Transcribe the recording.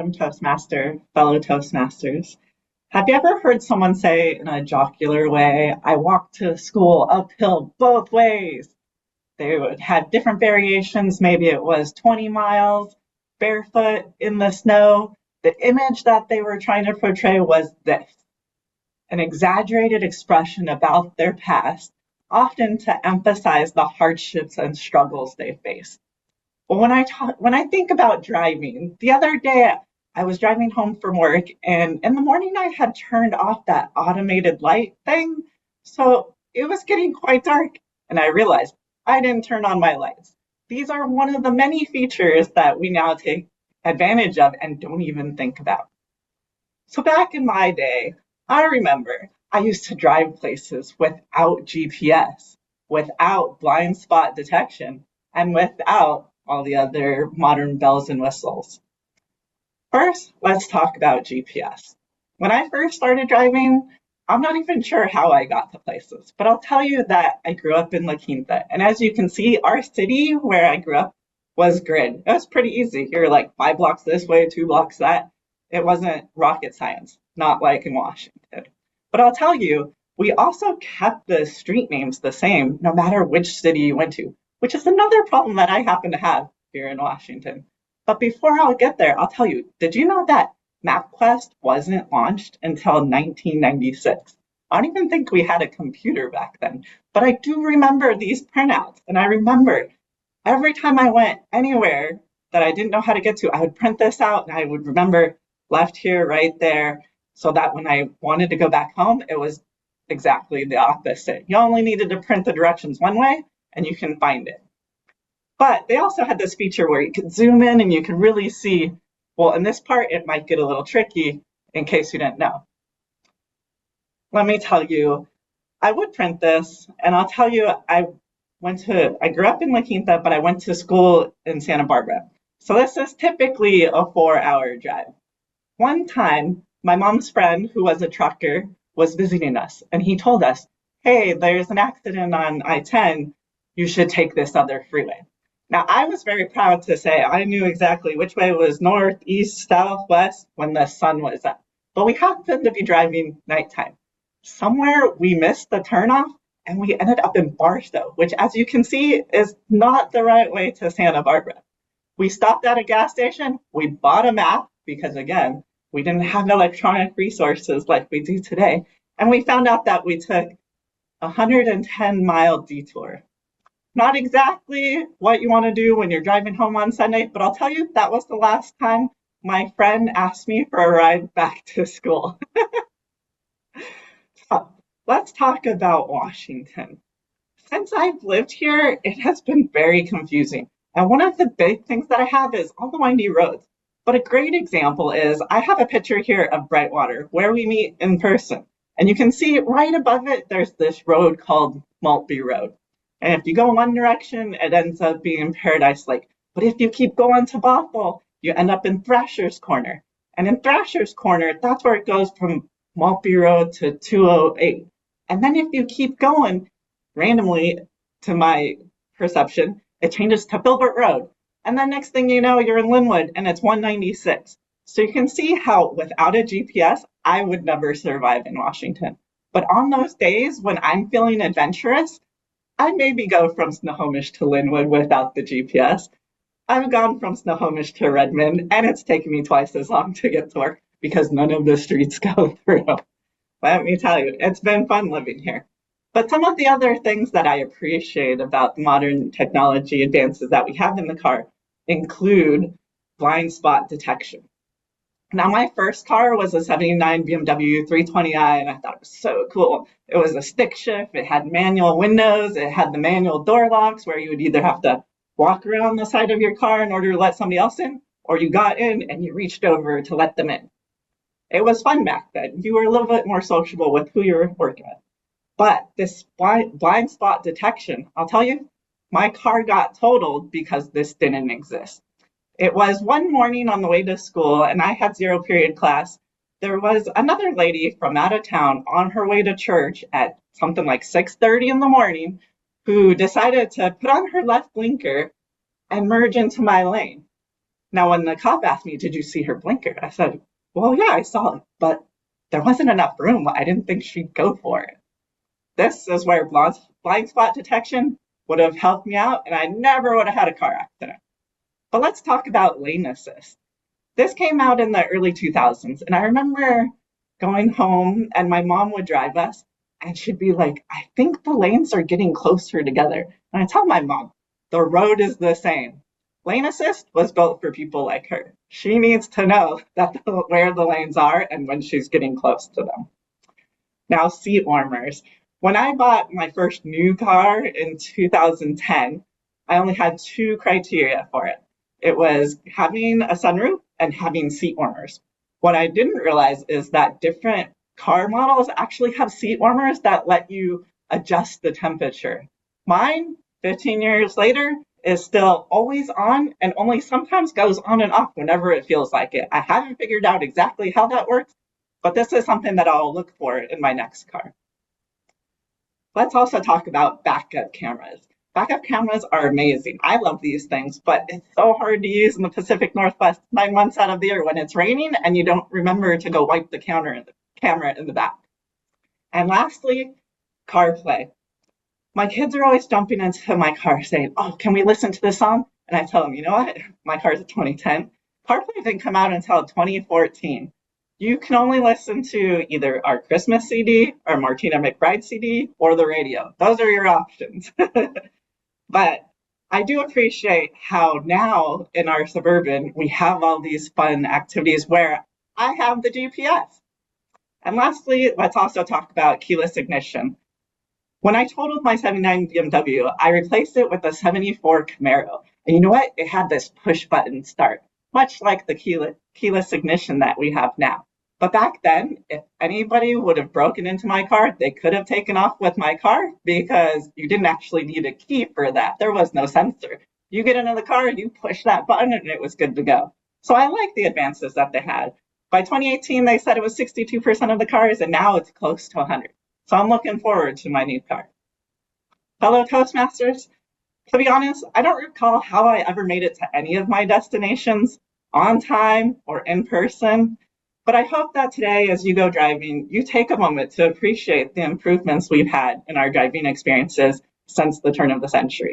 welcome, Toastmaster, fellow Toastmasters. Have you ever heard someone say in a jocular way, I walked to school uphill both ways? They would have different variations. Maybe it was 20 miles barefoot in the snow. The image that they were trying to portray was this, an exaggerated expression about their past, often to emphasize the hardships and struggles they face. Well, when I think about driving, the other day I was driving home from work, and in the morning I had turned off that automated light thing, so it was getting quite dark, and I realized I didn't turn on my lights. These are one of the many features that we now take advantage of and don't even think about. So back in my day, I remember I used to drive places without GPS, without blind spot detection, and without all the other modern bells and whistles. First, let's talk about GPS. When I first started driving, I'm not even sure how I got to places, but I'll tell you that I grew up in La Quinta. And as you can see, our city where I grew up was grid. It was pretty easy. You're like 5 blocks this way, 2 blocks that. It wasn't rocket science, not like in Washington. But I'll tell you, we also kept the street names the same no matter which city you went to, which is another problem that I happen to have here in Washington. But before I'll get there, I'll tell you, did you know that MapQuest wasn't launched until 1996? I don't even think we had a computer back then, but I do remember these printouts. And I remember every time I went anywhere that I didn't know how to get to, I would print this out and I would remember left here, right there, so that when I wanted to go back home, it was exactly the opposite. You only needed to print the directions one way and you can find it. But they also had this feature where you could zoom in and you can really see, well, in this part, it might get a little tricky in case you didn't know. Let me tell you, I would print this, and I'll tell you, I grew up in La Quinta, but I went to school in Santa Barbara. So this is typically a 4-hour drive. One time, my mom's friend, who was a trucker, was visiting us, and he told us, hey, there's an accident on I-10, you should take this other freeway. Now, I was very proud to say I knew exactly which way was north, east, south, west when the sun was up. But we happened to be driving nighttime. Somewhere we missed the turnoff and we ended up in Barstow, which, as you can see, is not the right way to Santa Barbara. We stopped at a gas station, we bought a map because, again, we didn't have electronic resources like we do today, and we found out that we took a 110-mile detour. Not exactly what you want to do when you're driving home on Sunday, but I'll tell you, that was the last time my friend asked me for a ride back to school. So, let's talk about Washington. Since I've lived here, it has been very confusing. And one of the big things that I have is all the windy roads. But a great example is I have a picture here of Brightwater, where we meet in person. And you can see right above it, there's this road called Maltby Road. And if you go one direction, it ends up being Paradise Lake. But if you keep going to Bothell, you end up in Thrasher's Corner. And in Thrasher's Corner, that's where it goes from Maltby Road to 208. And then if you keep going, randomly, to my perception, it changes to Filbert Road. And then next thing you know, you're in Linwood, and it's 196. So you can see how without a GPS, I would never survive in Washington. But on those days when I'm feeling adventurous, I maybe go from Snohomish to Linwood without the GPS. I've gone from Snohomish to Redmond, and it's taken me twice as long to get to work because none of the streets go through. Let me tell you, it's been fun living here. But some of the other things that I appreciate about the modern technology advances that we have in the car include blind spot detection. Now, my first car was a 79 BMW 320i, and I thought it was so cool. It was a stick shift, it had manual windows, it had the manual door locks where you would either have to walk around the side of your car in order to let somebody else in, or you got in and you reached over to let them in. It was fun back then. You were a little bit more sociable with who you were working with. But this blind spot detection, I'll tell you, my car got totaled because this didn't exist. It was one morning on the way to school, and I had zero period class. There was another lady from out of town on her way to church at something like 6:30 in the morning who decided to put on her left blinker and merge into my lane. Now, when the cop asked me, "Did you see her blinker?" I said, "Well, yeah, I saw it, but there wasn't enough room. I didn't think she'd go for it." This is where blind spot detection would have helped me out, and I never would have had a car accident. But let's talk about lane assist. This came out in the early 2000s, and I remember going home and my mom would drive us, and she'd be like, "I think the lanes are getting closer together." And I tell my mom, "The road is the same." Lane assist was built for people like her. She needs to know where the lanes are and when she's getting close to them. Now, seat warmers. When I bought my first new car in 2010, I only had two criteria for it. It was having a sunroof and having seat warmers. What I didn't realize is that different car models actually have seat warmers that let you adjust the temperature. Mine, 15 years later, is still always on and only sometimes goes on and off whenever it feels like it. I haven't figured out exactly how that works, but this is something that I'll look for in my next car. Let's also talk about backup cameras. Backup cameras are amazing. I love these things, but it's so hard to use in the Pacific Northwest 9 months out of the year when it's raining and you don't remember to go wipe the camera in the back. And lastly, CarPlay. My kids are always jumping into my car saying, "Oh, can we listen to this song?" And I tell them, "You know what? My car's a 2010. CarPlay didn't come out until 2014. You can only listen to either our Christmas CD, our Martina McBride CD, or the radio. Those are your options." But I do appreciate how now in our Suburban, we have all these fun activities where I have the GPS. And lastly, let's also talk about keyless ignition. When I totaled my 79 BMW, I replaced it with a 74 Camaro. And you know what? It had this push button start, much like the keyless ignition that we have now. But back then, if anybody would have broken into my car, they could have taken off with my car because you didn't actually need a key for that. There was no sensor. You get into the car, you push that button, and it was good to go. So I like the advances that they had. By 2018, they said it was 62% of the cars, and now it's close to 100. So I'm looking forward to my new car. Fellow Toastmasters, to be honest, I don't recall how I ever made it to any of my destinations on time or in person, but I hope that today, as you go driving, you take a moment to appreciate the improvements we've had in our driving experiences since the turn of the century.